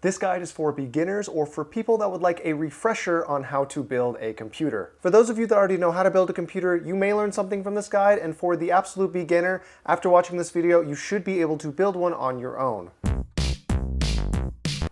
This guide is for beginners or for people that would like a refresher on how to build a computer. For those of you that already know how to build a computer, you may learn something from this guide, and for the absolute beginner, after watching this video, you should be able to build one on your own.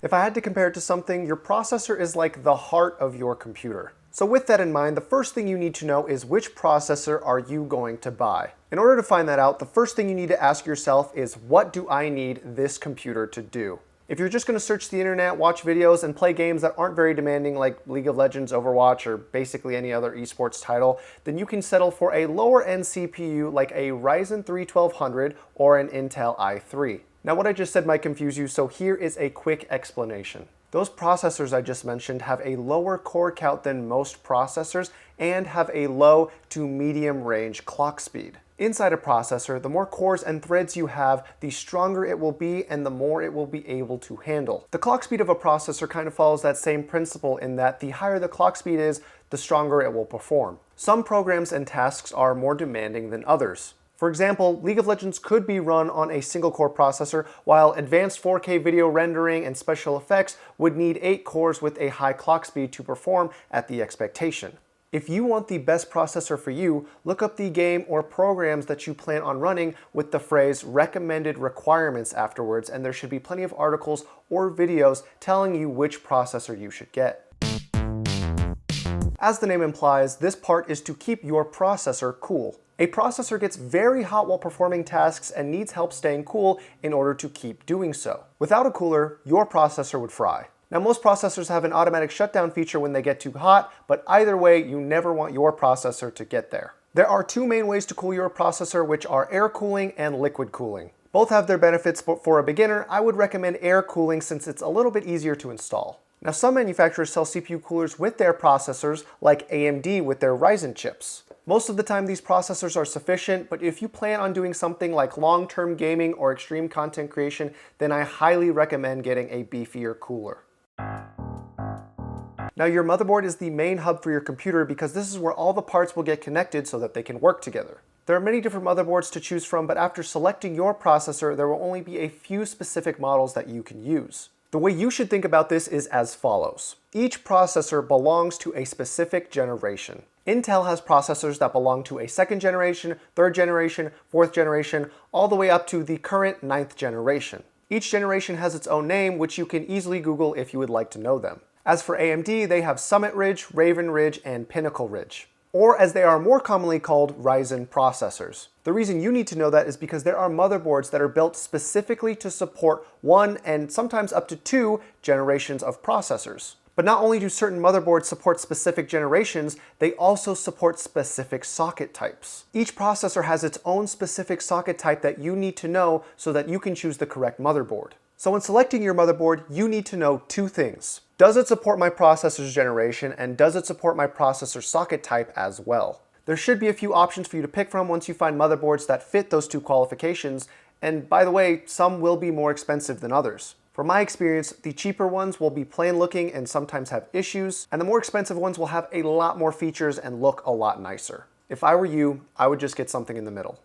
If I had to compare it to something, your processor is like the heart of your computer. So with that in mind, the first thing you need to know is which processor are you going to buy? In order to find that out, the first thing you need to ask yourself is, what do I need this computer to do? If you're just going to search the internet, watch videos, and play games that aren't very demanding like League of Legends, Overwatch, or basically any other esports title, then you can settle for a lower-end CPU like a Ryzen 3 1200 or an Intel i3. Now what I just said might confuse you, so here is a quick explanation. Those processors I just mentioned have a lower core count than most processors and have a low to medium range clock speed. Inside a processor, the more cores and threads you have, the stronger it will be and the more it will be able to handle. The clock speed of a processor kind of follows that same principle in that the higher the clock speed is, the stronger it will perform. Some programs and tasks are more demanding than others. For example, League of Legends could be run on a single-core processor, while advanced 4K video rendering and special effects would need 8 cores with a high clock speed to perform at the expectation. If you want the best processor for you, look up the game or programs that you plan on running with the phrase recommended requirements afterwards, and there should be plenty of articles or videos telling you which processor you should get. As the name implies, this part is to keep your processor cool. A processor gets very hot while performing tasks and needs help staying cool in order to keep doing so. Without a cooler, your processor would fry. Now, most processors have an automatic shutdown feature when they get too hot, but either way, you never want your processor to get there. There are two main ways to cool your processor, which are air cooling and liquid cooling. Both have their benefits, but for a beginner, I would recommend air cooling since it's a little bit easier to install. Now, some manufacturers sell CPU coolers with their processors, like AMD with their Ryzen chips. Most of the time, these processors are sufficient, but if you plan on doing something like long-term gaming or extreme content creation, then I highly recommend getting a beefier cooler. Now, your motherboard is the main hub for your computer because this is where all the parts will get connected so that they can work together. There are many different motherboards to choose from, but after selecting your processor, there will only be a few specific models that you can use. The way you should think about this is as follows. Each processor belongs to a specific generation. Intel has processors that belong to a 2nd generation, 3rd generation, 4th generation, all the way up to the current 9th generation. Each generation has its own name, which you can easily Google if you would like to know them. As for AMD, they have Summit Ridge, Raven Ridge, and Pinnacle Ridge, or as they are more commonly called, Ryzen processors. The reason you need to know that is because there are motherboards that are built specifically to support 1 and sometimes up to 2 generations of processors. But not only do certain motherboards support specific generations, they also support specific socket types. Each processor has its own specific socket type that you need to know so that you can choose the correct motherboard. So when selecting your motherboard, you need to know 2 things. Does it support my processor's generation, and does it support my processor socket type as well? There should be a few options for you to pick from once you find motherboards that fit those 2 qualifications, and by the way, some will be more expensive than others. From my experience, the cheaper ones will be plain looking and sometimes have issues, and the more expensive ones will have a lot more features and look a lot nicer. If I were you, I would just get something in the middle.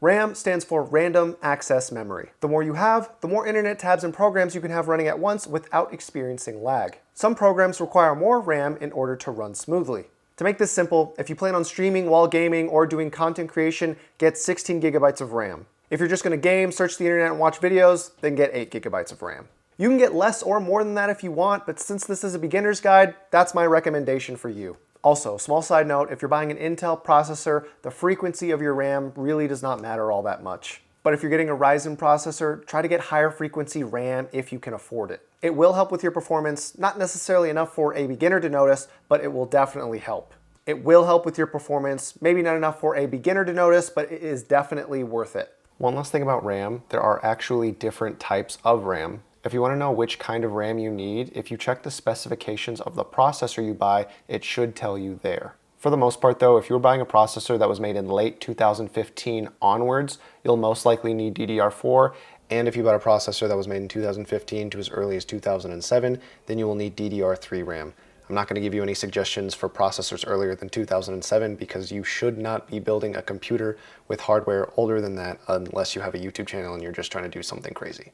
RAM stands for Random Access Memory. The more you have, the more internet tabs and programs you can have running at once without experiencing lag. Some programs require more RAM in order to run smoothly. To make this simple, if you plan on streaming while gaming or doing content creation, get 16 gigabytes of RAM. If you're just going to game, search the internet, and watch videos, then get 8 gigabytes of RAM. You can get less or more than that if you want, but since this is a beginner's guide, that's my recommendation for you. Also, small side note, if you're buying an Intel processor, the frequency of your RAM really does not matter all that much. But if you're getting a Ryzen processor, try to get higher frequency RAM if you can afford it. It will help with your performance, not necessarily enough for a beginner to notice, but it will definitely help. It will help with your performance, maybe not enough for a beginner to notice, but it is definitely worth it. One last thing about RAM, there are actually different types of RAM. If you want to know which kind of RAM you need, if you check the specifications of the processor you buy, it should tell you there. For the most part though, if you were buying a processor that was made in late 2015 onwards, you'll most likely need DDR4, and if you bought a processor that was made in 2015 to as early as 2007, then you will need DDR3 RAM. I'm not going to give you any suggestions for processors earlier than 2007 because you should not be building a computer with hardware older than that unless you have a YouTube channel and you're just trying to do something crazy.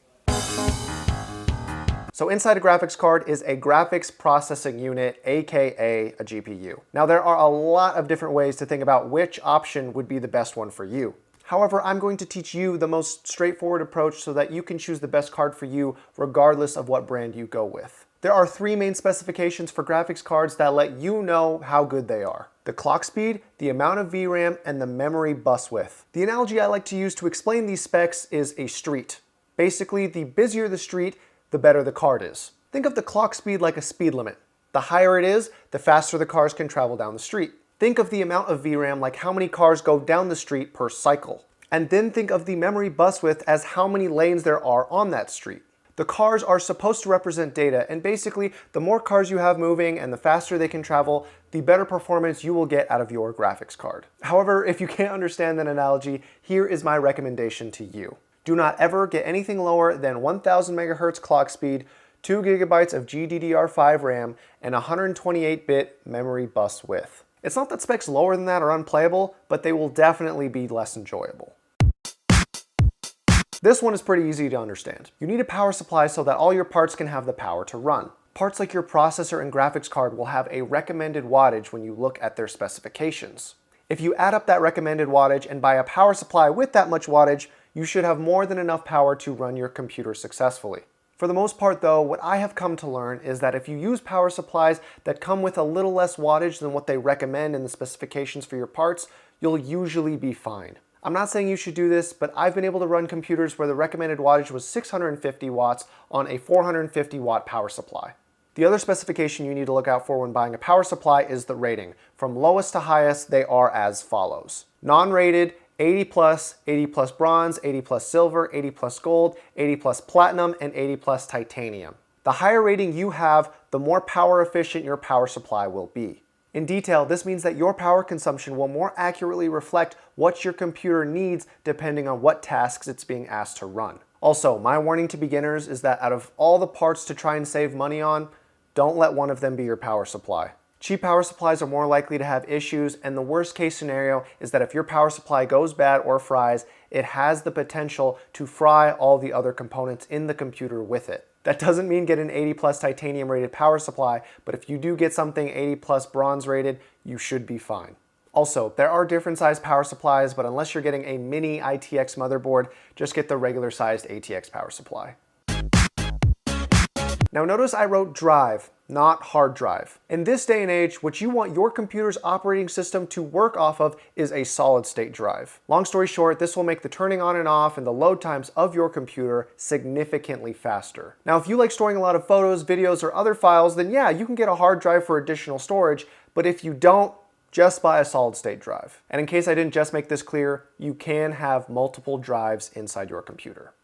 So inside a graphics card is a graphics processing unit, aka a GPU. Now there are a lot of different ways to think about which option would be the best one for you. However, I'm going to teach you the most straightforward approach so that you can choose the best card for you regardless of what brand you go with. There are three main specifications for graphics cards that let you know how good they are: the clock speed, the amount of VRAM, and the memory bus width. The analogy I like to use to explain these specs is a street. Basically, the busier the street, the better the card is. Think of the clock speed like a speed limit. The higher it is, the faster the cars can travel down the street. Think of the amount of VRAM like how many cars go down the street per cycle. And then think of the memory bus width as how many lanes there are on that street. The cars are supposed to represent data, and basically the more cars you have moving and the faster they can travel, the better performance you will get out of your graphics card. However, if you can't understand that analogy, here is my recommendation to you. Do not ever get anything lower than 1000 megahertz clock speed, 2 gigabytes of GDDR5 RAM, and 128-bit memory bus width. It's not that specs lower than that are unplayable, but they will definitely be less enjoyable. This one is pretty easy to understand. You need a power supply so that all your parts can have the power to run. Parts like your processor and graphics card will have a recommended wattage when you look at their specifications. If you add up that recommended wattage and buy a power supply with that much wattage, you should have more than enough power to run your computer successfully. For the most part though, what I have come to learn is that if you use power supplies that come with a little less wattage than what they recommend in the specifications for your parts, you'll usually be fine. I'm not saying you should do this, but I've been able to run computers where the recommended wattage was 650 watts on a 450 watt power supply. The other specification you need to look out for when buying a power supply is the rating. From lowest to highest, they are as follows. Non-rated, 80 plus, 80 plus bronze, 80 plus silver, 80 plus gold, 80 plus platinum, and 80 plus titanium. The higher rating you have, the more power efficient your power supply will be. In detail, this means that your power consumption will more accurately reflect what your computer needs depending on what tasks it's being asked to run. Also, my warning to beginners is that out of all the parts to try and save money on, don't let one of them be your power supply. Cheap power supplies are more likely to have issues, and the worst case scenario is that if your power supply goes bad or fries, it has the potential to fry all the other components in the computer with it. That doesn't mean get an 80 plus titanium rated power supply, but if you do get something 80 plus bronze rated, you should be fine. Also, there are different sized power supplies, but unless you're getting a mini ITX motherboard, just get the regular sized ATX power supply. Now notice I wrote drive, not hard drive. In this day and age, what you want your computer's operating system to work off of is a solid state drive. Long story short, this will make the turning on and off and the load times of your computer significantly faster. Now, if you like storing a lot of photos, videos, or other files, then yeah, you can get a hard drive for additional storage, but if you don't, just buy a solid state drive. And in case I didn't just make this clear, you can have multiple drives inside your computer.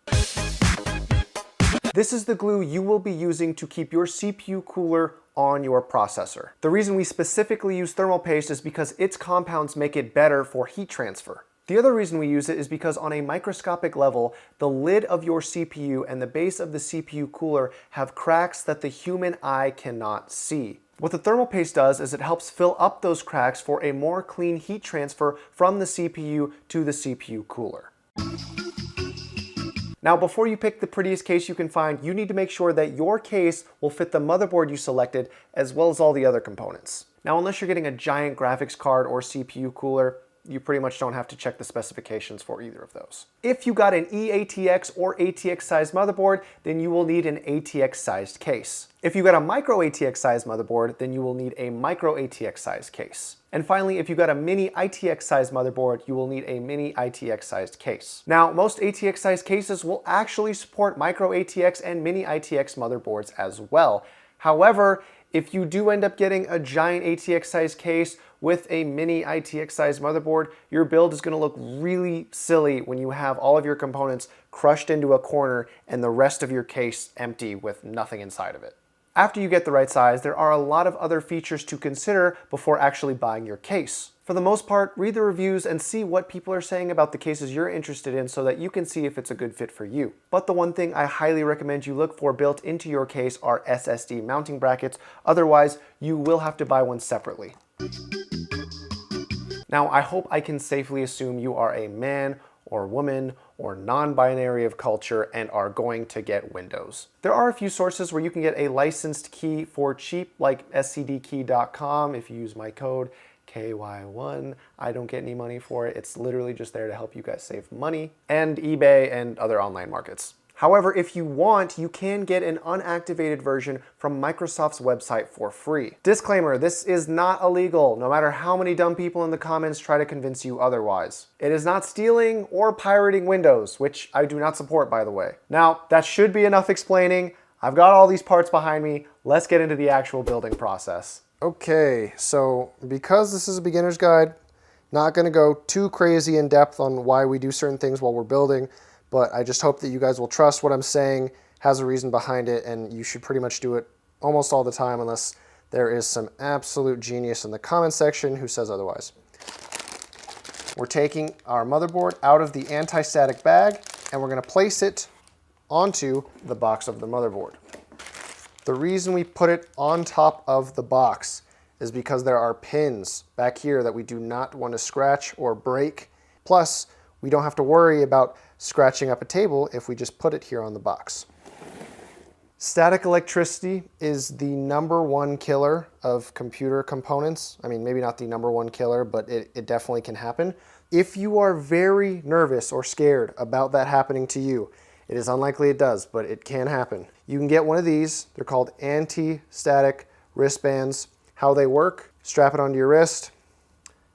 This is the glue you will be using to keep your CPU cooler on your processor. The reason we specifically use thermal paste is because its compounds make it better for heat transfer. The other reason we use it is because on a microscopic level, the lid of your CPU and the base of the CPU cooler have cracks that the human eye cannot see. What the thermal paste does is it helps fill up those cracks for a more clean heat transfer from the CPU to the CPU cooler. Now, before you pick the prettiest case you can find, you need to make sure that your case will fit the motherboard you selected as well as all the other components. Now, unless you're getting a giant graphics card or CPU cooler, you pretty much don't have to check the specifications for either of those. If you got an eATX or ATX sized motherboard, then you will need an ATX sized case. If you got a micro ATX sized motherboard, then you will need a micro ATX sized case. And finally, if you got a mini ITX sized motherboard, you will need a mini ITX sized case. Now, most ATX sized cases will actually support micro ATX and mini ITX motherboards as well. However, if you do end up getting a giant ATX sized case with a mini ITX sized motherboard, your build is going to look really silly when you have all of your components crushed into a corner and the rest of your case empty with nothing inside of it. After you get the right size, there are a lot of other features to consider before actually buying your case. For the most part, read the reviews and see what people are saying about the cases you're interested in so that you can see if it's a good fit for you. But the one thing I highly recommend you look for built into your case are SSD mounting brackets. Otherwise, you will have to buy one separately. Now, I hope I can safely assume you are a man or woman or non-binary of culture and are going to get Windows. There are a few sources where you can get a licensed key for cheap, like scdkey.com. If you use my code KY1, I don't get any money for it. It's literally just there to help you guys save money, and eBay and other online markets. However, if you want, you can get an unactivated version from Microsoft's website for free. Disclaimer, this is not illegal, no matter how many dumb people in the comments try to convince you otherwise. It is not stealing or pirating Windows, which I do not support, by the way. Now, that should be enough explaining. I've got all these parts behind me. Let's get into the actual building process. Okay, so because this is a beginner's guide, not gonna go too crazy in depth on why we do certain things while we're building, but I just hope that you guys will trust what I'm saying, has a reason behind it, and you should pretty much do it almost all the time unless there is some absolute genius in the comment section who says otherwise. We're taking our motherboard out of the anti-static bag and we're gonna place it onto the box of the motherboard. The reason we put it on top of the box is because there are pins back here that we do not want to scratch or break. Plus, we don't have to worry about scratching up a table if we just put it here on the box. Static electricity is the #1 killer of computer components. I mean, maybe not the #1 killer, but it definitely can happen. If you are very nervous or scared about that happening to you, it is unlikely it does, but it can happen. You can get one of these. They're called anti-static wristbands. How they work: strap it onto your wrist,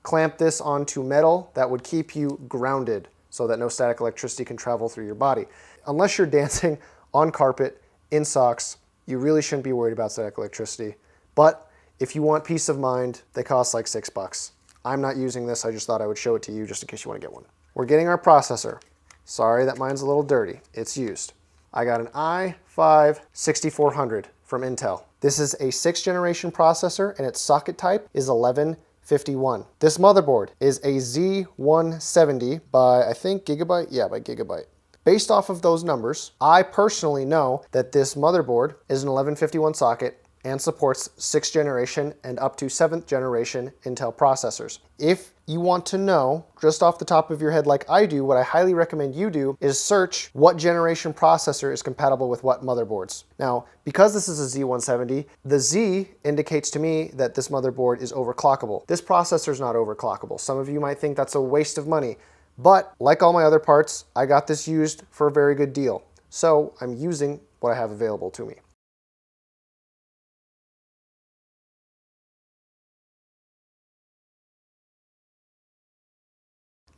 clamp this onto metal that would keep you grounded so that no static electricity can travel through your body. Unless you're dancing on carpet in socks, you really shouldn't be worried about static electricity. But if you want peace of mind, they cost like $6. I'm not using this, I just thought I would show it to you just in case you want to get one. We're getting our processor. Sorry that mine's a little dirty, it's used. I got an i5-6400 from Intel. This is a 6th generation processor and its socket type is 1151. This motherboard is a Z170 by, I think, Gigabyte? Yeah, by Gigabyte. Based off of those numbers, I personally know that this motherboard is an 1151 socket and supports 6th generation and up to 7th generation Intel processors. If you want to know, just off the top of your head like I do, what I highly recommend you do is search what generation processor is compatible with what motherboards. Now, because this is a Z170, the Z indicates to me that this motherboard is overclockable. This processor is not overclockable. Some of you might think that's a waste of money, but like all my other parts, I got this used for a very good deal. So I'm using what I have available to me.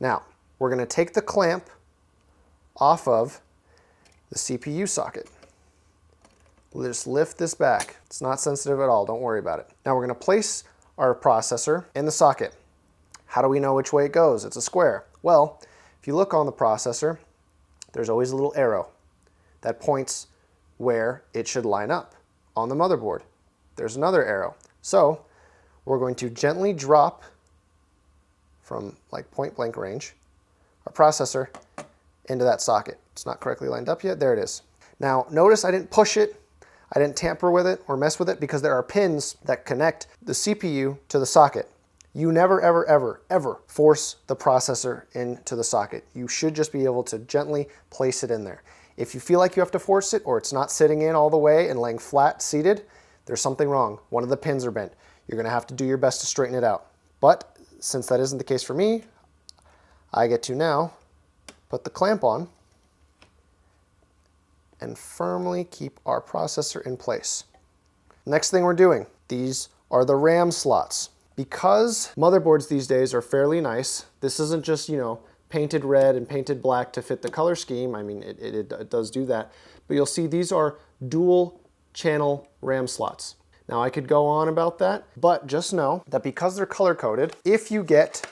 Now, we're going to take the clamp off of the CPU socket. We'll just lift this back. It's not sensitive at all, don't worry about it. Now we're going to place our processor in the socket. How do we know which way it goes? It's a square. Well, if you look on the processor, there's always a little arrow that points where it should line up on the motherboard. There's another arrow. So we're going to gently drop from like point blank range our processor into that socket. It's not correctly lined up yet. There it is. Now notice I didn't push it, I didn't tamper with it or mess with it because there are pins that connect the CPU to the socket. You never, ever, ever, ever force the processor into the socket. You should just be able to gently place it in there. If you feel like you have to force it or it's not sitting in all the way and laying flat seated, there's something wrong. One of the pins are bent. You're gonna have to do your best to straighten it out. But since that isn't the case for me, I get to now put the clamp on and firmly keep our processor in place. Next thing we're doing, these are the RAM slots. Because motherboards these days are fairly nice, this isn't just, painted red and painted black to fit the color scheme. I mean, it does do that. But you'll see these are dual channel RAM slots. Now I could go on about that, but just know that because they're color coded, if you get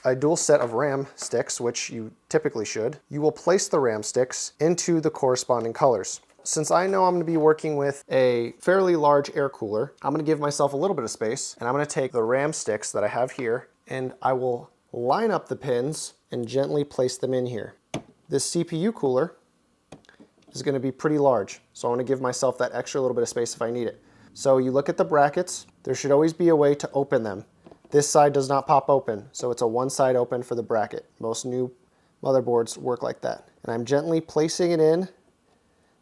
a dual set of RAM sticks, which you typically should, you will place the RAM sticks into the corresponding colors. Since I know I'm going to be working with a fairly large air cooler, I'm going to give myself a little bit of space, and I'm going to take the RAM sticks that I have here, and I will line up the pins and gently place them in here. This CPU cooler is going to be pretty large, so I want to give myself that extra little bit of space if I need it. So you look at the brackets, there should always be a way to open them. This side does not pop open, so it's a one side open for the bracket. Most new motherboards work like that. And I'm gently placing it in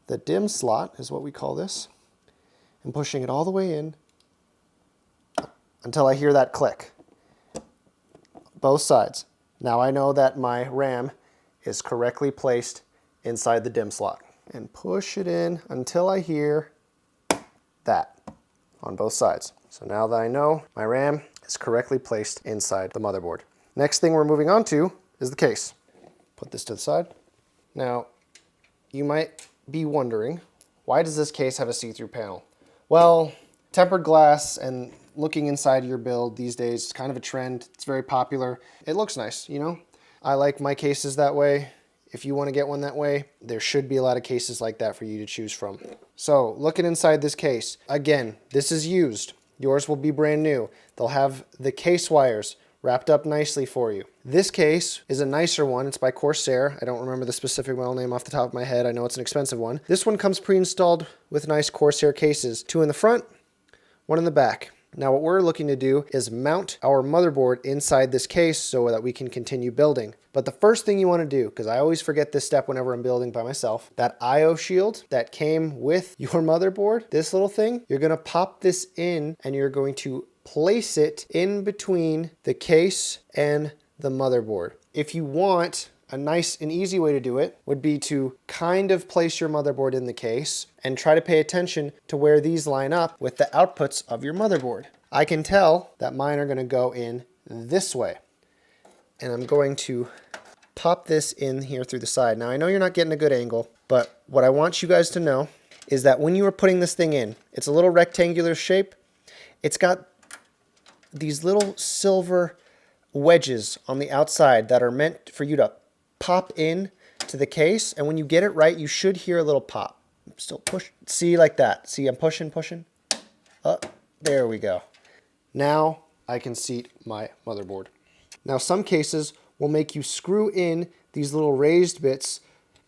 the DIMM slot, is what we call this, and pushing it all the way in until I hear that click. Both sides. Now I know that my RAM is correctly placed inside the DIMM slot. And push it in until I hear that on both sides. So now that I know my RAM is correctly placed inside the motherboard. Next thing we're moving on to is the case. Put this to the side. Now, you might be wondering, why does this case have a see-through panel? Well, tempered glass and looking inside your build these days is kind of a trend. It's very popular. It looks nice, you know? I like my cases that way. If you want to get one that way, there should be a lot of cases like that for you to choose from. So, looking inside this case, again, this is used. Yours will be brand new. They'll have the case wires wrapped up nicely for you. This case is a nicer one. It's by Corsair. I don't remember the specific model name off the top of my head. I know it's an expensive one. This one comes pre-installed with nice Corsair cases. 2 in the front, 1 in the back. Now what we're looking to do is mount our motherboard inside this case so that we can continue building. But the first thing you want to do, because I always forget this step whenever I'm building by myself, that I/O shield that came with your motherboard, this little thing, you're going to pop this in and you're going to place it in between the case and the motherboard. If you want, a nice and easy way to do it would be to kind of place your motherboard in the case and try to pay attention to where these line up with the outputs of your motherboard. I can tell that mine are going to go in this way. And I'm going to pop this in here through the side. Now I know you're not getting a good angle, but what I want you guys to know is that when you are putting this thing in, it's a little rectangular shape. It's got these little silver wedges on the outside that are meant for you to pop in to the case, and when you get it right, you should hear a little pop. Still push. See, like that. See, I'm pushing. There we go. Now I can seat my motherboard. Now some cases will make you screw in these little raised bits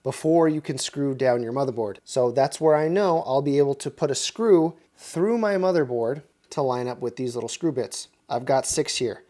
before you can screw down your motherboard. So that's where I know I'll be able to put a screw through my motherboard to line up with these little screw bits. I've got 6 here.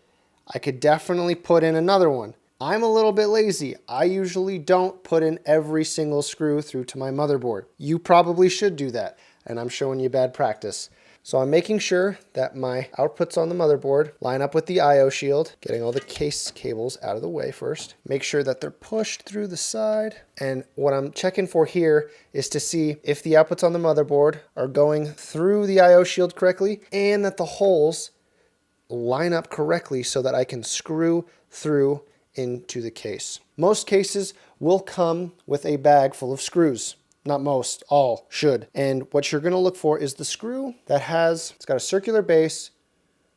I could definitely put in another one. I'm a little bit lazy. I usually don't put in every single screw through to my motherboard. You probably should do that, and I'm showing you bad practice. So I'm making sure that my outputs on the motherboard line up with the I/O shield, getting all the case cables out of the way first. Make sure that they're pushed through the side. And what I'm checking for here is to see if the outputs on the motherboard are going through the I/O shield correctly and that the holes line up correctly so that I can screw through into the case. Most cases will come with a bag full of screws. Not most, all should. And what you're going to look for is the screw that it's got a circular base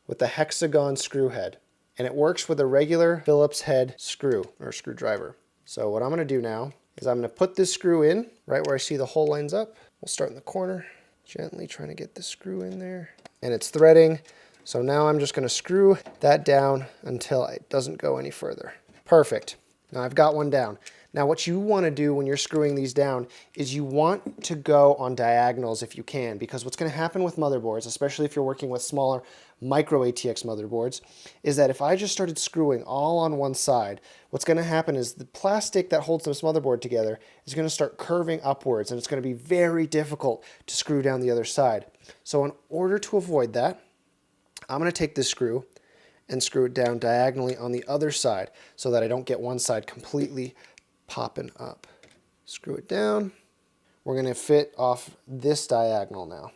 with a hexagon screw head. And it works with a regular Phillips head screw or screwdriver. So what I'm going to do now is I'm going to put this screw in right where I see the hole lines up. We'll start in the corner, gently trying to get the screw in there. And it's threading. So now I'm just going to screw that down until it doesn't go any further. Perfect. Now I've got one down. Now what you want to do when you're screwing these down is you want to go on diagonals if you can, because what's going to happen with motherboards, especially if you're working with smaller micro ATX motherboards, is that if I just started screwing all on one side, what's going to happen is the plastic that holds this motherboard together is going to start curving upwards, and it's going to be very difficult to screw down the other side. So in order to avoid that, I'm going to take this screw and screw it down diagonally on the other side so that I don't get one side completely popping up. Screw it down. We're going to fit off this diagonal now.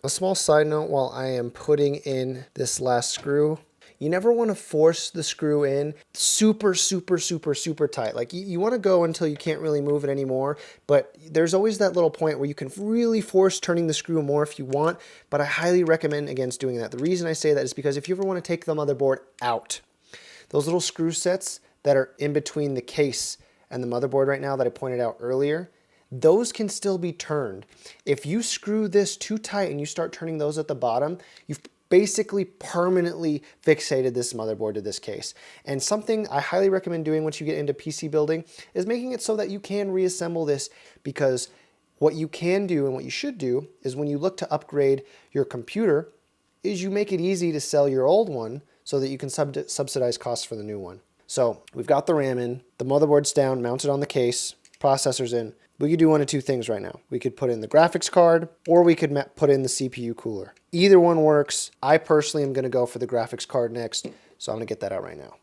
A small side note while I am putting in this last screw, you never want to force the screw in super tight. Like you want to go until you can't really move it anymore, but there's always that little point where you can really force turning the screw more if you want, but I highly recommend against doing that. The reason I say that is because if you ever want to take the motherboard out, those little screw sets that are in between the case and the motherboard right now that I pointed out earlier, those can still be turned. If you screw this too tight and you start turning those at the bottom, you've basically permanently fixated this motherboard to this case. And something I highly recommend doing once you get into PC building is making it so that you can reassemble this, because what you can do and what you should do is when you look to upgrade your computer, is you make it easy to sell your old one so that you can subsidize costs for the new one. So we've got the RAM in, the motherboard's down, mounted on the case, processor's in. We could do one of two things right now. We could put in the graphics card, or we could put in the CPU cooler. Either one works. I personally am going to go for the graphics card next, so I'm going to get that out right now.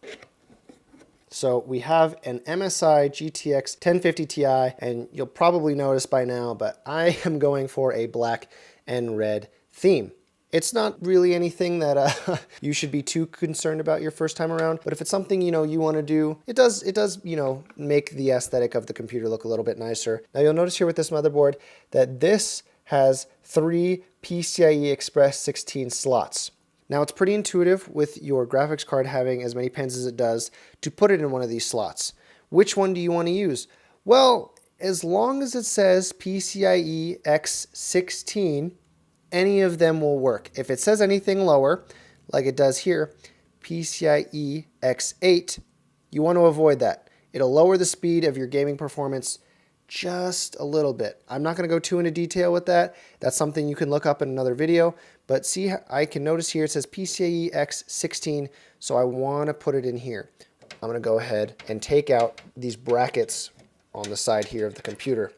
So we have an MSI GTX 1050 Ti, and you'll probably notice by now, but I am going for a black and red theme. It's not really anything that you should be too concerned about your first time around, but if it's something you want to do, it does make the aesthetic of the computer look a little bit nicer. Now you'll notice here with this motherboard that this has 3 PCIe Express 16 slots. Now it's pretty intuitive with your graphics card having as many pins as it does to put it in one of these slots. Which one do you want to use? Well, as long as it says PCIe X16, any of them will work. If it says anything lower, like it does here, PCIe X8, you want to avoid that. It'll lower the speed of your gaming performance just a little bit. I'm not going to go too into detail with that. That's something you can look up in another video. But see, I can notice here it says PCIe X16, so I want to put it in here. I'm going to go ahead and take out these brackets on the side here of the computer.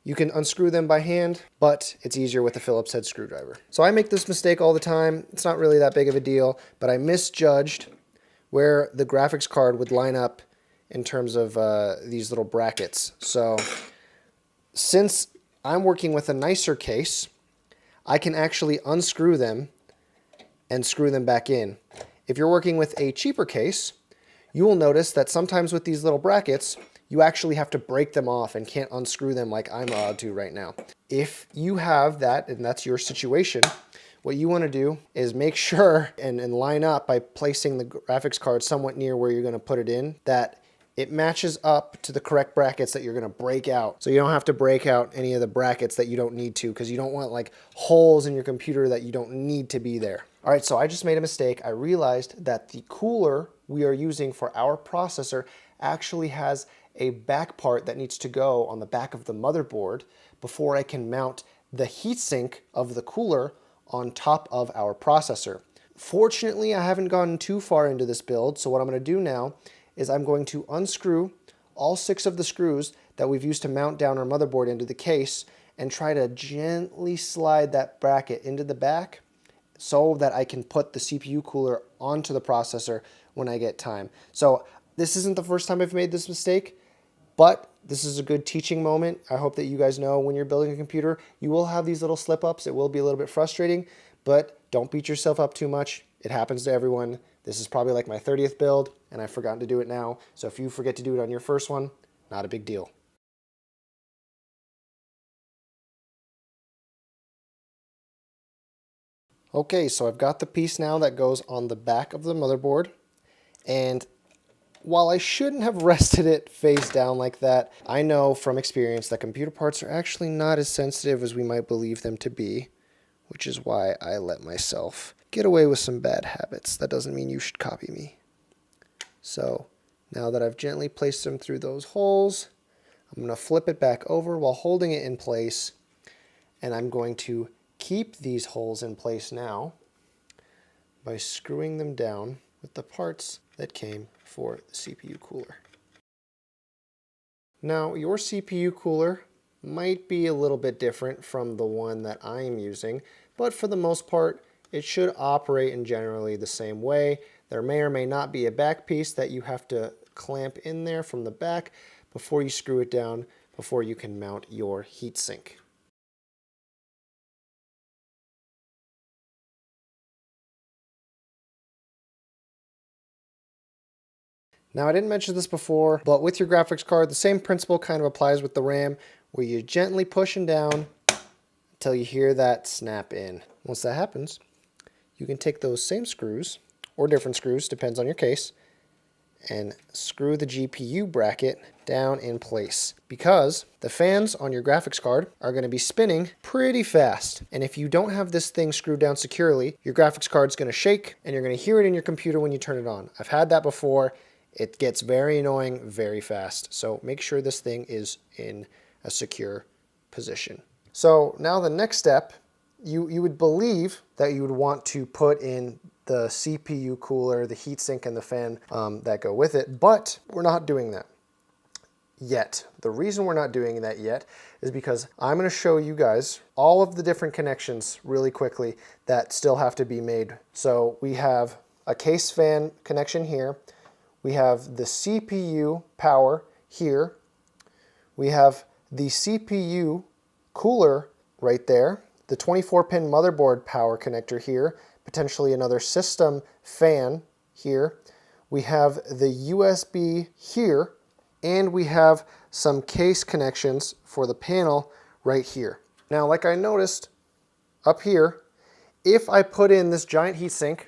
You can unscrew them by hand, but it's easier with a Phillips head screwdriver. So I make this mistake all the time. It's not really that big of a deal, but I misjudged where the graphics card would line up in terms of these little brackets. So since I'm working with a nicer case, I can actually unscrew them and screw them back in. If you're working with a cheaper case, you will notice that sometimes with these little brackets, you actually have to break them off and can't unscrew them like I'm allowed to right now. If you have that, and that's your situation, what you want to do is make sure and line up by placing the graphics card somewhat near where you're going to put it in, that it matches up to the correct brackets that you're going to break out. So you don't have to break out any of the brackets that you don't need to, because you don't want like holes in your computer that you don't need to be there. All right, so I just made a mistake. I realized that the cooler we are using for our processor actually has a back part that needs to go on the back of the motherboard before I can mount the heatsink of the cooler on top of our processor. Fortunately, I haven't gone too far into this build, so what I'm going to do now is I'm going to unscrew all 6 of the screws that we've used to mount down our motherboard into the case and try to gently slide that bracket into the back so that I can put the CPU cooler onto the processor when I get time. So this isn't the first time I've made this mistake, but this is a good teaching moment. I hope that you guys know when you're building a computer, you will have these little slip-ups. It will be a little bit frustrating, but don't beat yourself up too much. It happens to everyone. This is probably like my 30th build, and I've forgotten to do it now. So if you forget to do it on your first one, not a big deal. Okay, so I've got the piece now that goes on the back of the motherboard, and while I shouldn't have rested it face down like that, I know from experience that computer parts are actually not as sensitive as we might believe them to be, which is why I let myself get away with some bad habits. That doesn't mean you should copy me. So now that I've gently placed them through those holes, I'm going to flip it back over while holding it in place, and I'm going to keep these holes in place now by screwing them down with the parts that came for the CPU cooler. Now, your CPU cooler might be a little bit different from the one that I'm using, but for the most part, it should operate in generally the same way. There may or may not be a back piece that you have to clamp in there from the back before you screw it down, before you can mount your heatsink. Now, I didn't mention this before, but with your graphics card, the same principle kind of applies with the RAM, where you're gently pushing down until you hear that snap in. Once that happens, you can take those same screws, or different screws, depends on your case, and screw the GPU bracket down in place, because the fans on your graphics card are going to be spinning pretty fast. And if you don't have this thing screwed down securely, your graphics card's going to shake, and you're going to hear it in your computer when you turn it on. I've had that before. It gets very annoying very fast. So make sure this thing is in a secure position. So now the next step you would believe that you would want to put in the CPU cooler, the heatsink, and the fan that go with it, but we're not doing that yet. The reason we're not doing that yet is because I'm going to show you guys all of the different connections really quickly that still have to be made. So we have a case fan connection here. We have the CPU power here. We have the CPU cooler right there, the 24-pin motherboard power connector here, potentially another system fan here. We have the USB here, and we have some case connections for the panel right here. Now, like I noticed up here, if I put in this giant heatsink,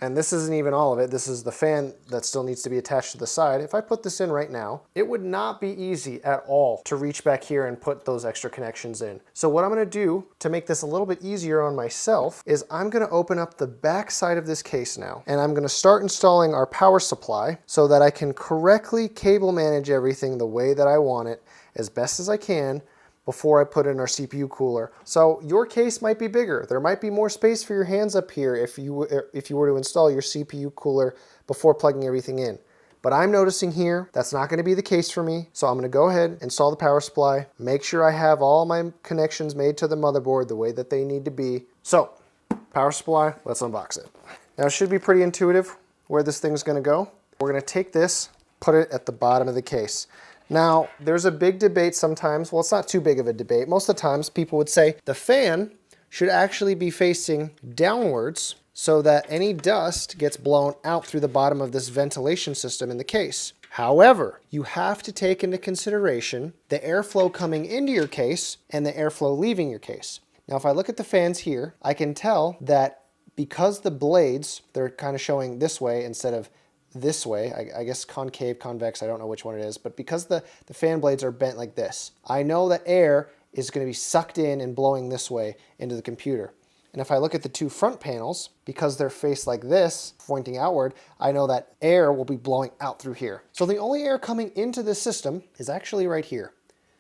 and this isn't even all of it, this is the fan that still needs to be attached to the side. If I put this in right now, it would not be easy at all to reach back here and put those extra connections in. So what I'm gonna do to make this a little bit easier on myself is I'm gonna open up the back side of this case now, and I'm gonna start installing our power supply so that I can correctly cable manage everything the way that I want it as best as I can before I put in our CPU cooler. So your case might be bigger. There might be more space for your hands up here if you were to install your CPU cooler before plugging everything in. But I'm noticing here that's not going to be the case for me. So I'm going to go ahead, install the power supply, make sure I have all my connections made to the motherboard the way that they need to be. So power supply, let's unbox it. Now it should be pretty intuitive where this thing's going to go. We're going to take this, put it at the bottom of the case. Now, there's a big debate sometimes, well, it's not too big of a debate. Most of the times people would say the fan should actually be facing downwards so that any dust gets blown out through the bottom of this ventilation system in the case. However, you have to take into consideration the airflow coming into your case and the airflow leaving your case. Now, if I look at the fans here, I can tell that because the blades, they're kind of showing this way instead of this way, I guess concave, convex, I don't know which one it is, but because the fan blades are bent like this, I know that air is going to be sucked in and blowing this way into the computer. And if I look at the two front panels, because they're faced like this, pointing outward, I know that air will be blowing out through here. So the only air coming into this system is actually right here.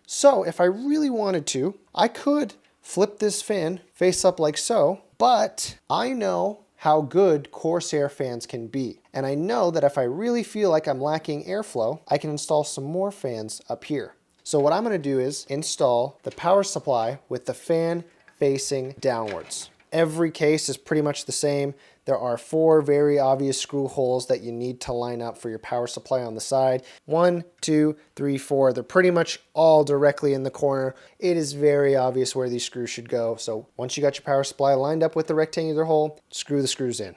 So if I really wanted to, I could flip this fan face up like so, but I know how good Corsair fans can be. And I know that if I really feel like I'm lacking airflow, I can install some more fans up here. So what I'm gonna do is install the power supply with the fan facing downwards. Every case is pretty much the same. There are 4 very obvious screw holes that you need to line up for your power supply on the side. 1, 2, 3, 4. They're pretty much all directly in the corner. It is very obvious where these screws should go. So once you got your power supply lined up with the rectangular hole, screw the screws in.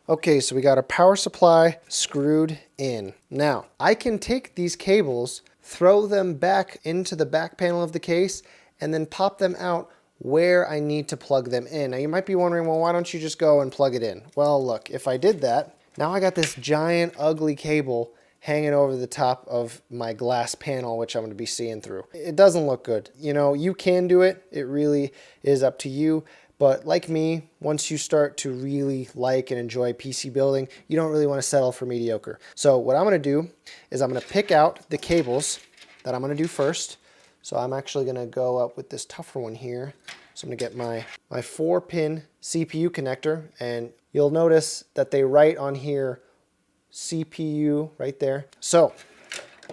Okay, so we got our power supply screwed in. Now, I can take these cables, throw them back into the back panel of the case, and then pop them out where I need to plug them in. Now you might be wondering, well, why don't you just go and plug it in? Well, look, if I did that, now I got this giant ugly cable hanging over the top of my glass panel, which I'm going to be seeing through. It doesn't look good. You know, you can do it. It really is up to you. But like me, once you start to really like and enjoy PC building, you don't really want to settle for mediocre. So what I'm going to do is I'm going to pick out the cables that I'm going to do first. So I'm actually going to go up with this tougher one here. So I'm going to get my 4-pin CPU connector, and you'll notice that they write on here CPU right there. So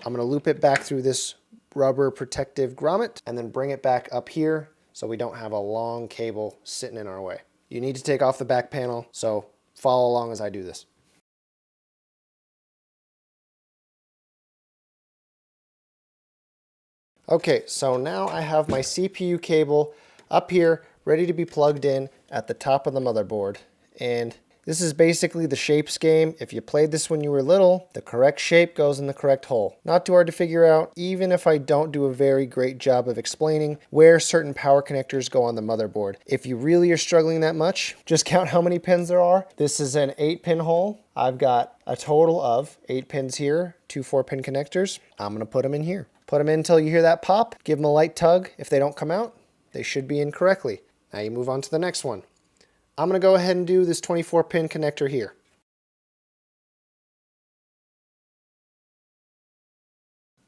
I'm going to loop it back through this rubber protective grommet and then bring it back up here so we don't have a long cable sitting in our way. You need to take off the back panel, so follow along as I do this. Okay, so now I have my CPU cable up here ready to be plugged in at the top of the motherboard. And this is basically the shapes game. If you played this when you were little, the correct shape goes in the correct hole. Not too hard to figure out, even if I don't do a very great job of explaining where certain power connectors go on the motherboard. If you really are struggling that much, just count how many pins there are. This is an 8-pin hole. I've got a total of 8 pins here, 2 4-pin connectors. I'm gonna put them in here. Put them in until you hear that pop. Give them a light tug. If they don't come out, they should be in correctly. Now you move on to the next one. I'm going to go ahead and do this 24-pin connector here.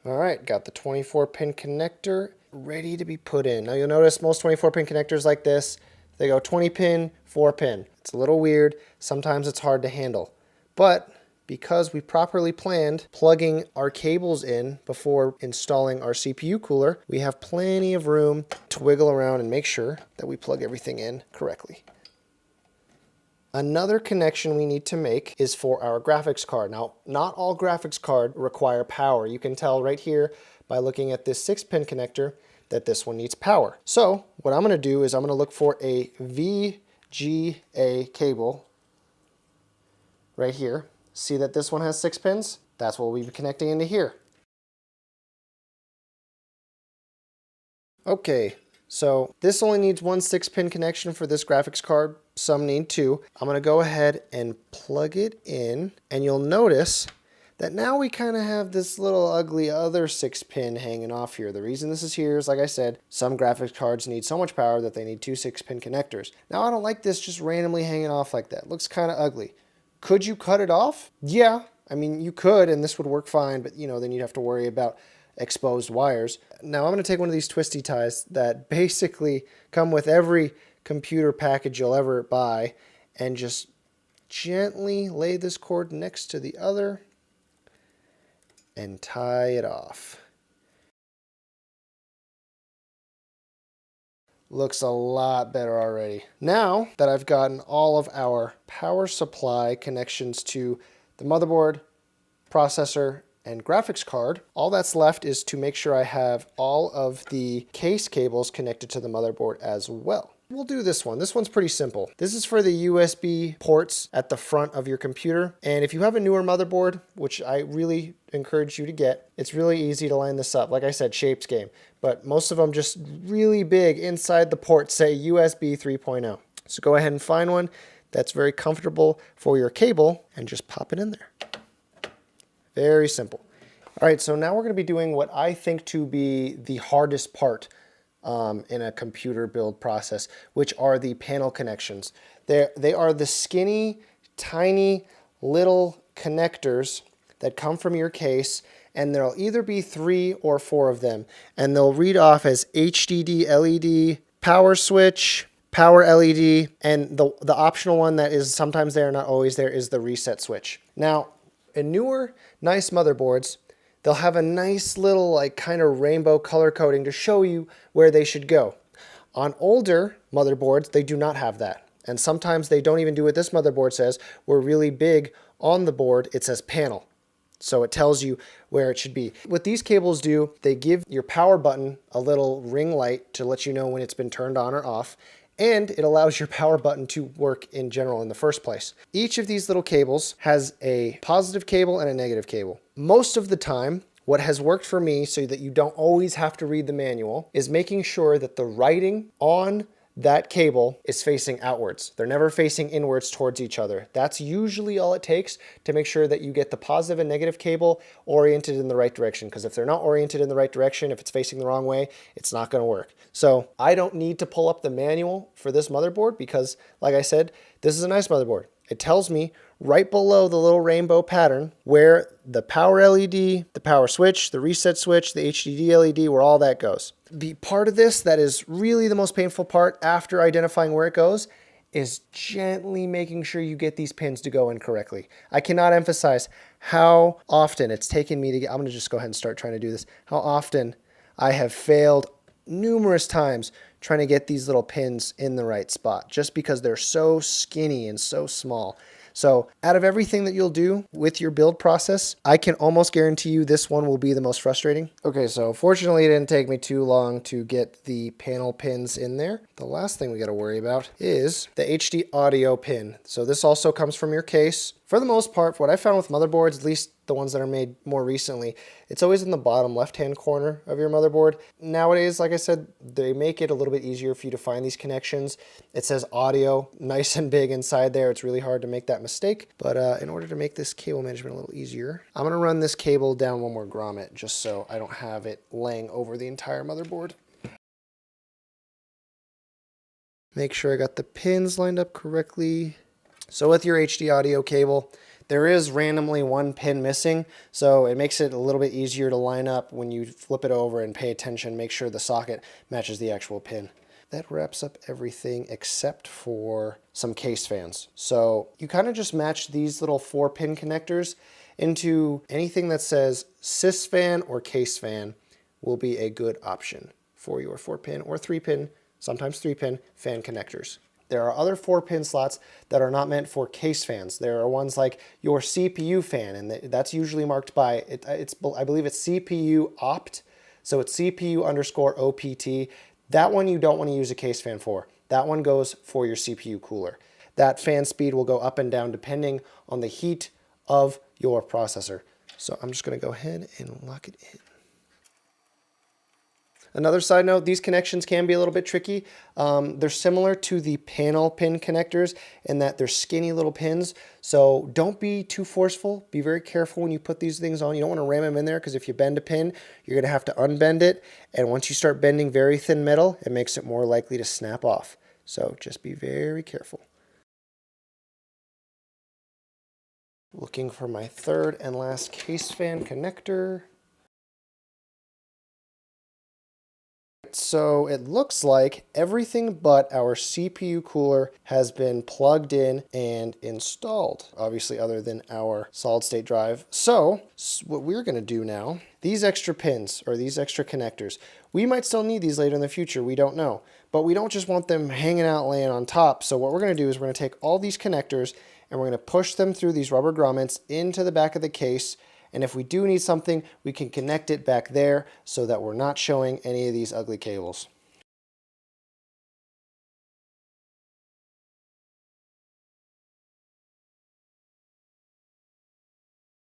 All right, got the 24 pin connector ready to be put in. Now you'll notice most 24 pin connectors like this, they go 20 pin, 4 pin. It's a little weird. Sometimes it's hard to handle. But because we properly planned plugging our cables in before installing our CPU cooler, we have plenty of room to wiggle around and make sure that we plug everything in correctly. Another connection we need to make is for our graphics card. Now, not all graphics cards require power. You can tell right here by looking at this 6-pin connector that this one needs power. So what I'm going to do is I'm going to look for a VGA cable right here. See that this one has 6 pins? That's what we'll be connecting into here. Okay, so this only needs one 6-pin connection for this graphics card. Some need 2. I'm going to go ahead and plug it in, and you'll notice that now we kind of have this little ugly other 6-pin hanging off here. The reason this is here is, like I said, some graphics cards need so much power that they need 2 6-pin connectors. Now I don't like this just randomly hanging off like that. It looks kind of ugly. Could you cut it off? Yeah, I mean you could, and this would work fine, but then you'd have to worry about exposed wires. Now I'm going to take one of these twisty ties that basically come with every computer package you'll ever buy and just gently lay this cord next to the other and tie it off. Looks a lot better already. Now that I've gotten all of our power supply connections to the motherboard, processor, and graphics card, all that's left is to make sure I have all of the case cables connected to the motherboard as well. We'll do this one. This one's pretty simple. This is for the USB ports at the front of your computer. And if you have a newer motherboard, which I really encourage you to get, it's really easy to line this up. Like I said, shapes game. But most of them just really big inside the port say USB 3.0. So go ahead and find one that's very comfortable for your cable and just pop it in there. Very simple. All right, so now we're going to be doing what I think to be the hardest part in a computer build process, which are the panel connections. They are the skinny, tiny little connectors that come from your case, and there'll either be 3 or 4 of them, and they'll read off as HDD LED, power switch, power LED, and the optional one that is sometimes there, not always there, is the reset switch. Now, in newer, nice motherboards, they'll have a nice little like kind of rainbow color coding to show you where they should go. On older motherboards, they do not have that. And sometimes they don't even do what this motherboard says, where really big on the board, it says panel. So it tells you where it should be. What these cables do, they give your power button a little ring light to let you know when it's been turned on or off. And it allows your power button to work in general in the first place. Each of these little cables has a positive cable and a negative cable. Most of the time, what has worked for me so that you don't always have to read the manual is making sure that the writing on that cable is facing outwards. They're never facing inwards towards each other. That's usually all it takes to make sure that you get the positive and negative cable oriented in the right direction. Because if they're not oriented in the right direction, if it's facing the wrong way, it's not going to work. So I don't need to pull up the manual for this motherboard because, like I said, this is a nice motherboard. It tells me right below the little rainbow pattern where the power LED, the power switch, the reset switch, the HDD LED, where all that goes. The part of this that is really the most painful part after identifying where it goes is gently making sure you get these pins to go in correctly. I cannot emphasize how often it's taken me to get, I'm going to just go ahead and start trying to do this, how often I have failed numerous times trying to get these little pins in the right spot just because they're so skinny and so small. So out of everything that you'll do with your build process, I can almost guarantee you this one will be the most frustrating. Okay, so fortunately it didn't take me too long to get the panel pins in there. The last thing we got to worry about is the HD audio pin. So this also comes from your case. For the most part, what I found with motherboards, at least the ones that are made more recently, it's always in the bottom left-hand corner of your motherboard. Nowadays, like I said, they make it a little bit easier for you to find these connections. It says audio nice and big inside there. It's really hard to make that mistake. But in order to make this cable management a little easier, I'm going to run this cable down one more grommet just so I don't have it laying over the entire motherboard. Make sure I got the pins lined up correctly. So with your HD audio cable, There is randomly one pin missing, so it makes it a little bit easier to line up when you flip it over and pay attention, make sure the socket matches the actual pin. That wraps up everything except for some case fans. So you kind of just match these little 4-pin connectors into anything that says sys fan or case fan will be a good option for your 4-pin or 3-pin, sometimes 3-pin fan connectors. There are other 4-pin slots that are not meant for case fans. There are ones like your CPU fan, and that's usually marked by, I believe it's CPU opt, so it's CPU underscore OPT. That one you don't want to use a case fan for. That one goes for your CPU cooler. That fan speed will go up and down depending on the heat of your processor. So I'm just going to go ahead and lock it in. Another side note, these connections can be a little bit tricky. They're similar to the panel pin connectors in that they're skinny little pins. So don't be too forceful. Be very careful when you put these things on. You don't want to ram them in there because if you bend a pin, you're going to have to unbend it. And once you start bending very thin metal, it makes it more likely to snap off. So just be very careful. Looking for my third and last case fan connector. So it looks like everything but our CPU cooler has been plugged in and installed, obviously other than our solid state drive. So what we're going to do now, these extra pins or these extra connectors, we might still need these later in the future. We don't know, but we don't just want them hanging out laying on top. So what we're going to do is we're going to take all these connectors and we're going to push them through these rubber grommets into the back of the case. And if we do need something, we can connect it back there so that we're not showing any of these ugly cables.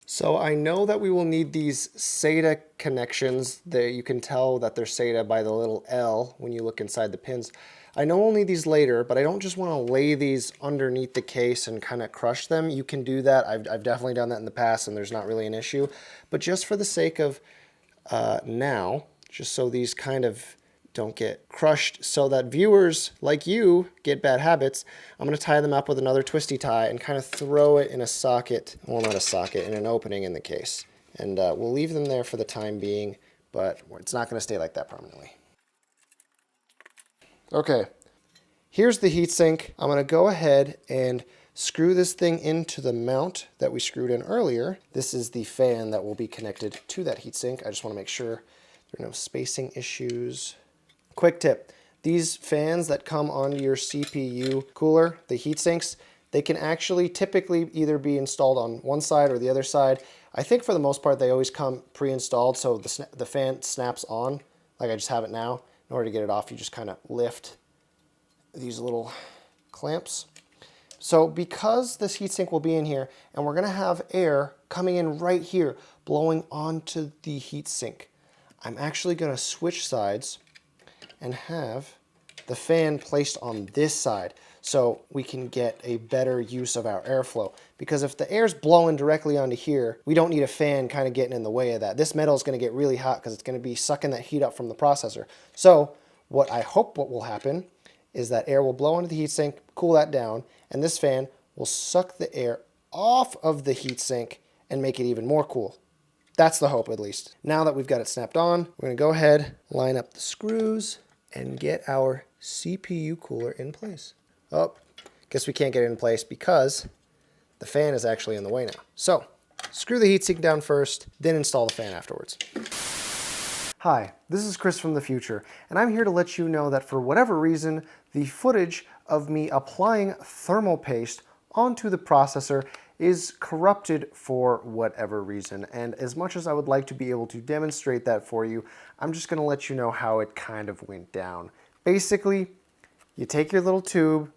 So I know that we will need these SATA connections. You can tell that they're SATA by the little L when you look inside the pins. I know we'll need these later, but I don't just want to lay these underneath the case and kind of crush them. You can do that. I've definitely done that in the past and there's not really an issue. But just for the sake of now, just so these kind of don't get crushed so that viewers like you get bad habits, I'm going to tie them up with another twisty tie and kind of throw it in a socket, well not a socket, in an opening in the case. And we'll leave them there for the time being, but it's not going to stay like that permanently. Okay, here's the heatsink. I'm going to go ahead and screw this thing into the mount that we screwed in earlier. This is the fan that will be connected to that heatsink. I just want to make sure there are no spacing issues. Quick tip, these fans that come onto your CPU cooler, the heat sinks, they can actually typically either be installed on one side or the other side. I think for the most part they always come pre-installed, so the fan snaps on, like I just have it now. In order to get it off, you just kind of lift these little clamps. So because this heatsink will be in here, and we're going to have air coming in right here, blowing onto the heatsink, I'm actually going to switch sides and have the fan placed on this side so we can get a better use of our airflow. Because if the air's blowing directly onto here, we don't need a fan kind of getting in the way of that. This metal is going to get really hot because it's going to be sucking that heat up from the processor. So what I hope what will happen is that air will blow into the heatsink, cool that down, and this fan will suck the air off of the heatsink and make it even more cool. That's the hope, at least. Now that we've got it snapped on, we're going to go ahead, line up the screws, and get our CPU cooler in place. Oh, guess we can't get it in place because the fan is actually in the way now. So, screw the heatsink down first, then install the fan afterwards. Hi, this is Chris from the future, and I'm here to let you know that for whatever reason, the footage of me applying thermal paste onto the processor is corrupted for whatever reason. And as much as I would like to be able to demonstrate that for you, I'm just going to let you know how it kind of went down. Basically, you take your little tube,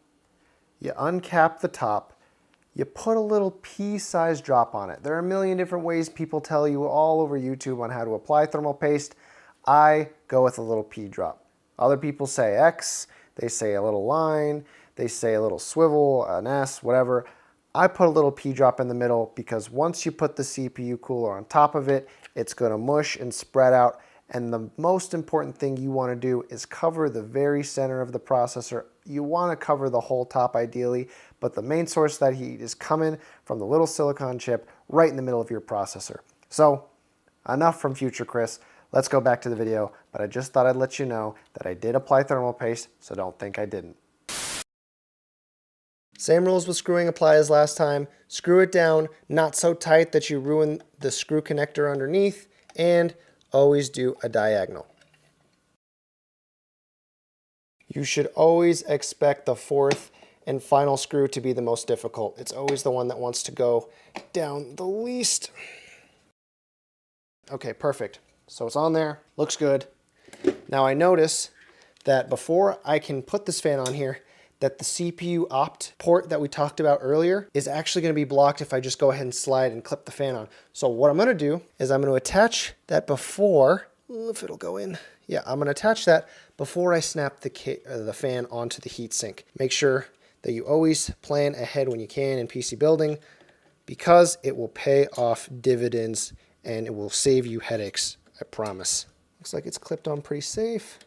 you uncap the top, you put a little pea-sized drop on it. There are a million different ways people tell you all over YouTube on how to apply thermal paste. I go with a little pea drop. Other people say X, they say a little line, they say a little swivel, an S, whatever. I put a little pea drop in the middle because once you put the CPU cooler on top of it, it's going to mush and spread out. And the most important thing you want to do is cover the very center of the processor You want to cover the whole top ideally, but the main source of that heat is coming from the little silicon chip right in the middle of your processor. So enough from future Chris. Let's go back to the video, but I just thought I'd let you know that I did apply thermal paste, so don't think I didn't. Same rules with screwing apply as last time. Screw it down, not so tight that you ruin the screw connector underneath, and always do a diagonal. You should always expect the fourth and final screw to be the most difficult. It's always the one that wants to go down the least. Okay, perfect. So it's on there, looks good. Now I notice that before I can put this fan on here, that the CPU opt port that we talked about earlier is actually going to be blocked if I just go ahead and slide and clip the fan on. So what I'm going to do is I'm going to attach that before, if it'll go in. Yeah, I'm going to attach that before I snap the fan onto the heatsink. Make sure that you always plan ahead when you can in PC building, because it will pay off dividends and it will save you headaches. I promise. Looks like it's clipped on pretty safe.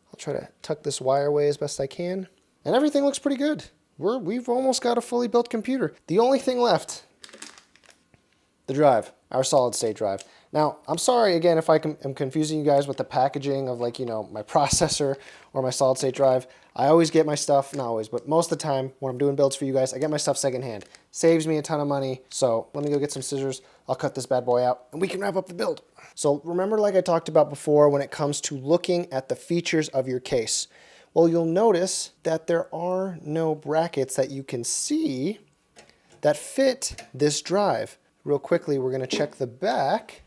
I'll try to tuck this wire away as best I can. And everything looks pretty good. We've almost got a fully built computer. The only thing left, the drive, our solid state drive. Now, I'm sorry again if I'm confusing you guys with the packaging of, like, you know, my processor or my solid state drive. I always get my stuff, not always, but most of the time when I'm doing builds for you guys, I get my stuff secondhand. Saves me a ton of money. So let me go get some scissors. I'll cut this bad boy out and we can wrap up the build. So remember, like I talked about before, when it comes to looking at the features of your case, well, you'll notice that there are no brackets that you can see that fit this drive. Real quickly, we're going to check the back.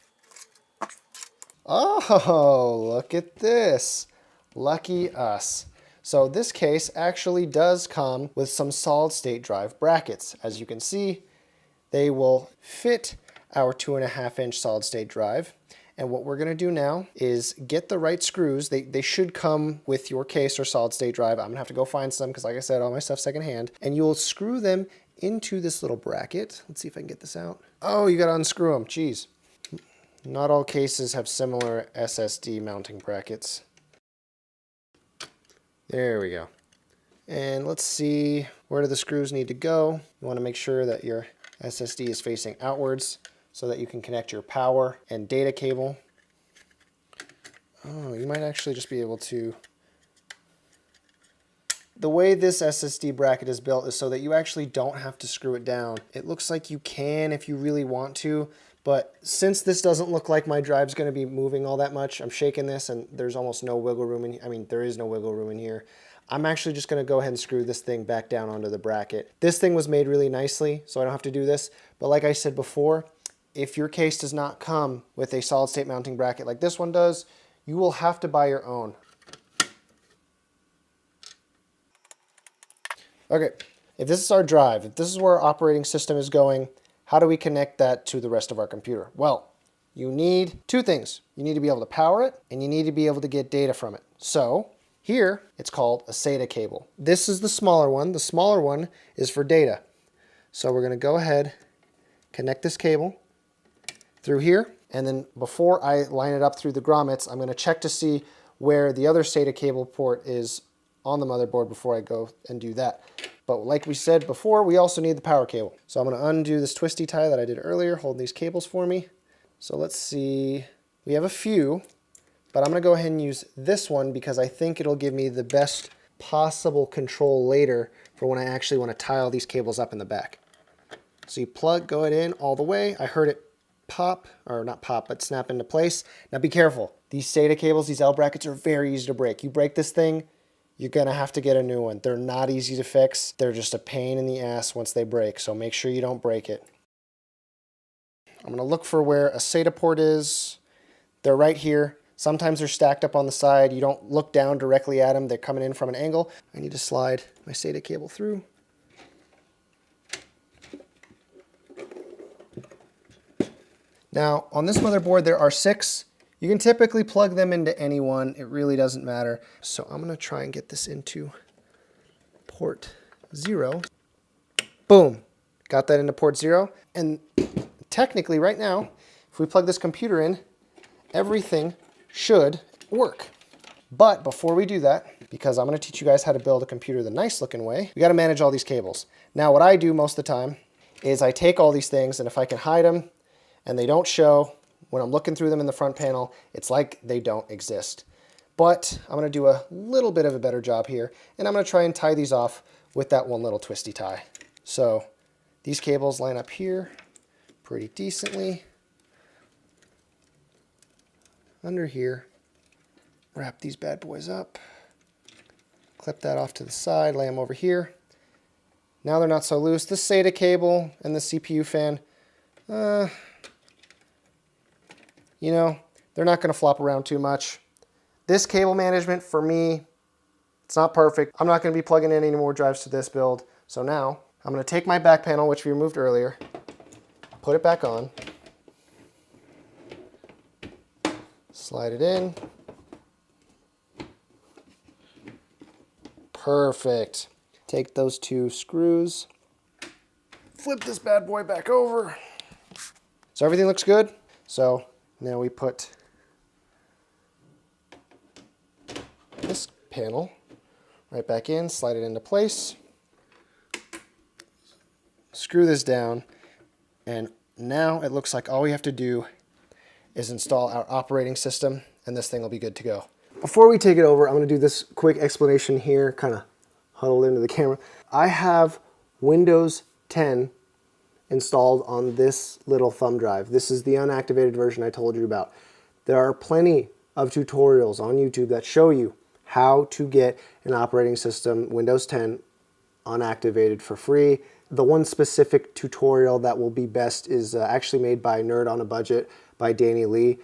Oh, look at this. Lucky us. So this case actually does come with some solid state drive brackets. As you can see, they will fit our 2.5-inch solid state drive. And what we're going to do now is get the right screws. They should come with your case or solid state drive. I'm going to have to go find some because, like I said, all my stuff's secondhand. And you'll screw them into this little bracket. Let's see if I can get this out. Oh, you got to unscrew them. Jeez. Not all cases have similar SSD mounting brackets. There we go. And let's see, where do the screws need to go? You want to make sure that your SSD is facing outwards so that you can connect your power and data cable. Oh, you might actually just be able to... The way this SSD bracket is built is so that you actually don't have to screw it down. It looks like you can if you really want to, but since this doesn't look like my drive's going to be moving all that much, I'm shaking this and there's almost no wiggle room in here. I mean, there is no wiggle room in here. I'm actually just going to go ahead and screw this thing back down onto the bracket. This thing was made really nicely, so I don't have to do this. But like I said before, if your case does not come with a solid state mounting bracket like this one does, you will have to buy your own. Okay, if this is our drive, if this is where our operating system is going, how do we connect that to the rest of our computer? Well, you need two things. You need to be able to power it, and you need to be able to get data from it. So here, it's called a SATA cable. This is the smaller one. The smaller one is for data. So we're going to go ahead, connect this cable through here, and then before I line it up through the grommets, I'm going to check to see where the other SATA cable port is on the motherboard before I go and do that. But like we said before, we also need the power cable. So I'm going to undo this twisty tie that I did earlier, hold these cables for me. So let's see, we have a few, but I'm going to go ahead and use this one because I think it'll give me the best possible control later for when I actually want to tie all these cables up in the back. So you plug, go it in all the way. I heard it pop, or not pop, but snap into place. Now be careful. These SATA cables, these L brackets are very easy to break. You break this thing, you're going to have to get a new one. They're not easy to fix. They're just a pain in the ass once they break, so make sure you don't break it. I'm going to look for where a SATA port is. They're right here. Sometimes they're stacked up on the side. You don't look down directly at them. They're coming in from an angle. I need to slide my SATA cable through. Now, on this motherboard, there are 6. You can typically plug them into any one. It really doesn't matter. So I'm going to try and get this into port 0. Boom. Got that into port 0. And technically, right now, if we plug this computer in, everything should work. But before we do that, because I'm going to teach you guys how to build a computer the nice looking way. We got to manage all these cables. Now what I do most of the time is I take all these things, and if I can hide them and they don't show when I'm looking through them in the front panel, it's like they don't exist. But I'm going to do a little bit of a better job here, and I'm going to try and tie these off with that one little twisty tie. So these cables line up here pretty decently. Under here, wrap these bad boys up, clip that off to the side, lay them over here. Now they're not so loose. The SATA cable and the CPU fan, you know, they're not going to flop around too much. This cable management, for me, it's not perfect. I'm not going to be plugging in any more drives to this build. So now I'm going to take my back panel, which we removed earlier, put it back on, slide it in. Perfect. Take those two screws, flip this bad boy back over. So everything looks good. So now we put this panel right back in, slide it into place, screw this down, and now it looks like all we have to do is install our operating system, and this thing will be good to go. Before we take it over, I'm going to do this quick explanation here, kind of huddled into the camera. I have Windows 10 installed on this little thumb drive. This is the unactivated version I told you about. There are plenty of tutorials on YouTube that show you how to get an operating system, Windows 10, unactivated for free. The one specific tutorial that will be best is actually made by Nerd on a Budget by Danny Lee.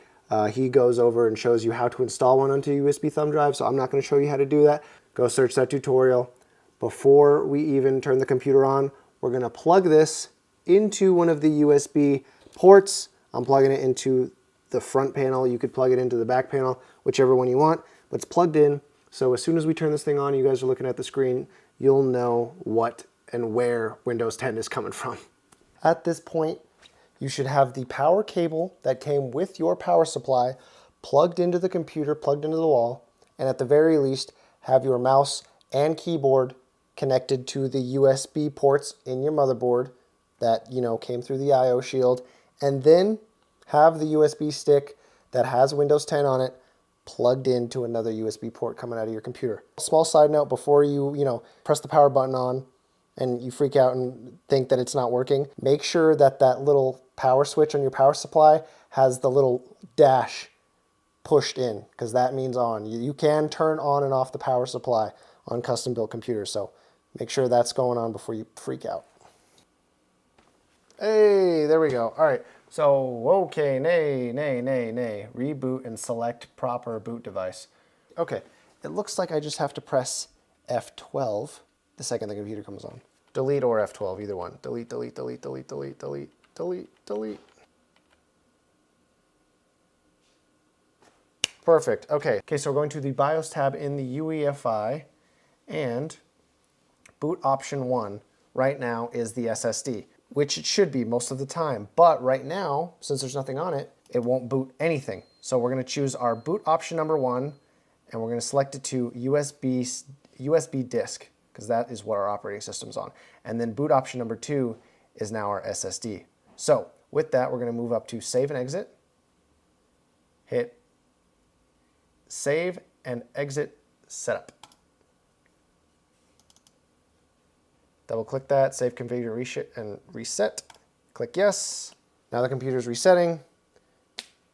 He goes over and shows you how to install one onto a USB thumb drive, so I'm not going to show you how to do that. Go search that tutorial. Before we even turn the computer on, we're going to plug this into one of the USB ports. I'm plugging it into the front panel. You could plug it into the back panel, whichever one you want, but it's plugged in. So as soon as we turn this thing on, you guys are looking at the screen, you'll know what and where Windows 10 is coming from. At this point, you should have the power cable that came with your power supply plugged into the computer, plugged into the wall, and at the very least, have your mouse and keyboard connected to the USB ports in your motherboard that, you know, came through the I/O shield, and then have the USB stick that has Windows 10 on it plugged into another USB port coming out of your computer. Small side note, before you press the power button on and you freak out and think that it's not working, make sure that that little power switch on your power supply has the little dash pushed in, because that means on. You can turn on and off the power supply on custom built computers, so make sure that's going on before you freak out. Hey, there we go. All right, so okay, nay. Reboot and select proper boot device. Okay, it looks like I just have to press F12 the second the computer comes on. Delete or F12, either one. Delete. Perfect. Okay, so we're going to the BIOS tab in the UEFI, and boot option 1 right now is the SSD, which it should be most of the time. But right now, since there's nothing on it, it won't boot anything. So we're going to choose our boot option number 1, and we're going to select it to USB disk, because that is what our operating system's on. And then boot option number 2 is now our SSD. So with that, we're going to move up to save and exit, hit save and exit setup. Double click that, save, configure, and reset. Click yes. Now the computer's resetting.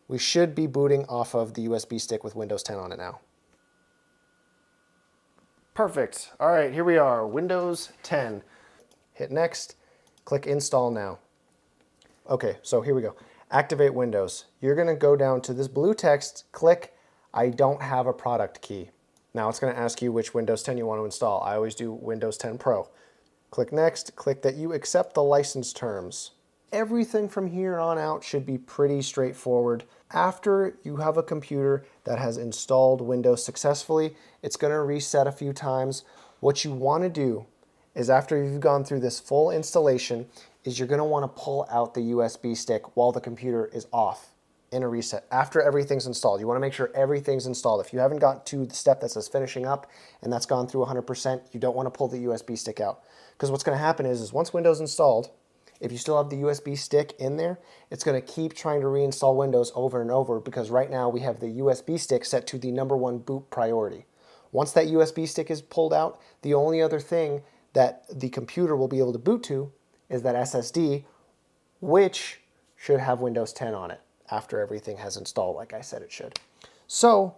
We should be booting off of the USB stick with Windows 10 on it now. Perfect. All right, here we are, Windows 10. Hit next, click install now. Okay, so here we go. Activate Windows. You're gonna go down to this blue text, click I don't have a product key. Now it's gonna ask you which Windows 10 you want to install. I always do Windows 10 Pro. Click next, click that you accept the license terms. Everything from here on out should be pretty straightforward. After you have a computer that has installed Windows successfully, it's going to reset a few times. What you want to do is, after you've gone through this full installation, is you're going to want to pull out the USB stick while the computer is off in a reset after everything's installed. You want to make sure everything's installed. If you haven't got to the step that says finishing up and that's gone through 100%, you don't want to pull the USB stick out. Because what's going to happen is once Windows installed, if you still have the USB stick in there, it's going to keep trying to reinstall Windows over and over, because right now we have the USB stick set to the #1 boot priority. Once that USB stick is pulled out, the only other thing that the computer will be able to boot to is that SSD, which should have Windows 10 on it after everything has installed like I said it should. So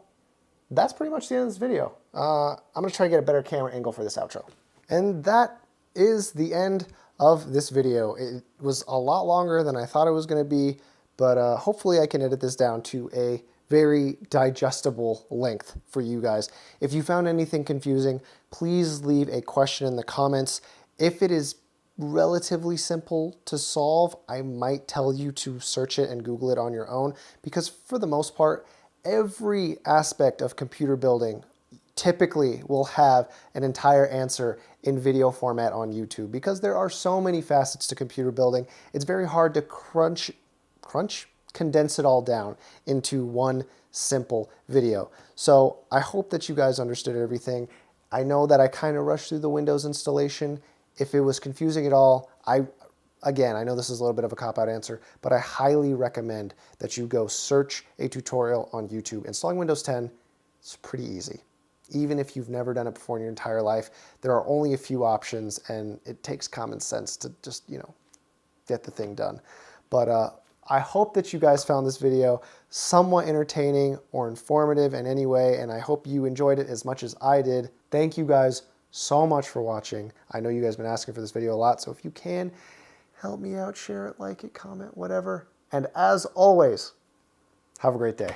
that's pretty much the end of this video. I'm going to try to get a better camera angle for this outro. And that is the end of this video. It was a lot longer than I thought it was going to be, but hopefully I can edit this down to a very digestible length for you guys. If you found anything confusing, please leave a question in the comments. If it is relatively simple to solve, I might tell you to search it and Google it on your own, because for the most part, every aspect of computer building typically will have an entire answer in video format on YouTube, because there are so many facets to computer building. It's very hard to condense it all down into one simple video. So I hope that you guys understood everything. I know that I kind of rushed through the Windows installation. If it was confusing at all, again, I know this is a little bit of a cop-out answer, but I highly recommend that you go search a tutorial on YouTube. Installing Windows 10 is pretty easy. Even if you've never done it before in your entire life, there are only a few options, and it takes common sense to just, get the thing done. But I hope that you guys found this video somewhat entertaining or informative in any way, and I hope you enjoyed it as much as I did. Thank you guys so much for watching. I know you guys have been asking for this video a lot, so if you can, help me out, share it, like it, comment, whatever. And as always, have a great day.